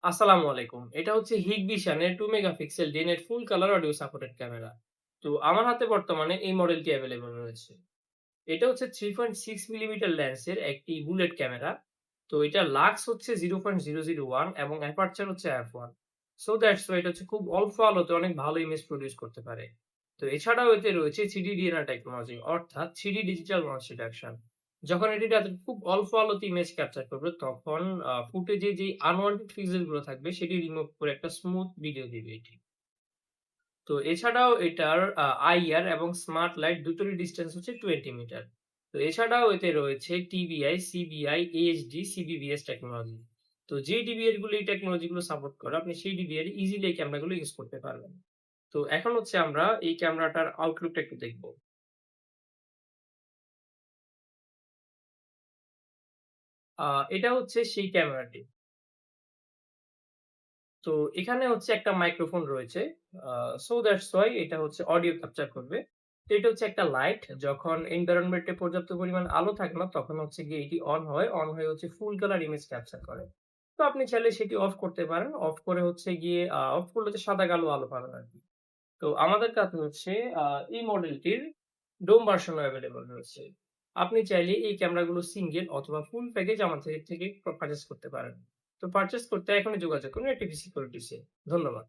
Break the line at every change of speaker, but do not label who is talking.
আসসালামু আলাইকুম। এটা হচ্ছে Hikvision এর 2 megapixel Dennett full colour audio supported camera. তো আমার হাতে বর্তমানে এই মডেলটি এভেইলেবল রয়েছে। এটা হচ্ছে 3.6 মিলিমিটার লেন্সের একটি বুলেট ক্যামেরা। তো এটার লাক্স হচ্ছে 0.001 এবং অ্যাপারচার হচ্ছে f1। সো দ্যাটস ওয়াই এটা হচ্ছে খুব অল্প আলোতে অনেক ভালো ইমেজ প্রোডিউস করতে পারে। তো এছাড়াও এতে রয়েছে 3D DNR টেকনোলজি অর্থাৎ 3D ডিজিটাল নয়েজ রিডাকশন। যখন এটি খুব অল্প আলোতে ইমেজ ক্যাপচার করবে তখন ফুটেজে যেই আনওয়ান্টেড পিক্সেল গুলো থাকবে সেটি রিমুভ করে একটা স্মুথ ভিডিও দিবে এটি। তো এছাড়াও এটার আইআর এবং স্মার্ট লাইট দুটোরই ডিসট্যান্স হচ্ছে 20 মিটার। তো এছাড়াও এতে রয়েছে টিবিআই, সিবিআই, এইচডি, সিবিভিএস টেকনোলজি। তো যে ডিভিআর গুলো এই টেকনোলজি গুলো সাপোর্ট করে আপনি সেই ডিভিআর ইজিলি এই ক্যামেরাগুলো ইউজ করতে পারবেন। তো এখন হচ্ছে আমরা এই ক্যামেরাটার আউটলুকটা একটু দেখব। আ এটা হচ্ছে সেই ক্যামেরাটি। তো এখানে হচ্ছে একটা মাইক্রোফোন রয়েছে। আ সো দ্যাটস হোয়াই এটা হচ্ছে অডিও ক্যাপচার করবে। তো এটা হচ্ছে একটা লাইট যখন এনভায়রনমেন্ট এ পর্যাপ্ত পরিমাণ আলো থাকে না তখন হচ্ছে গিয়ে এটি অন হয়। অন হয়ে হচ্ছে ফুল কালার ইমেজ ক্যাপচার করে। তো আপনি চাইলে সেটি অফ করতে পারেন। অফ করে হচ্ছে গিয়ে অফ করলে হচ্ছে সাদা কালো আলো পাবেন আরকি। তো আমাদের কাছে হচ্ছে আ এই মডেলটির ডোম ভার্সন ও এভেইলেবল রয়েছে। আপনি চাইলে এই ক্যামেরাগুলো সিঙ্গেল অথবা ফুল প্যাকেজ আমাদের থেকে পারচেজ করতে পারেন। তো পারচেজ করতে এখনই যোগাযোগ করুন এটিপি সিকিউরিটিস এ। ধন্যবাদ।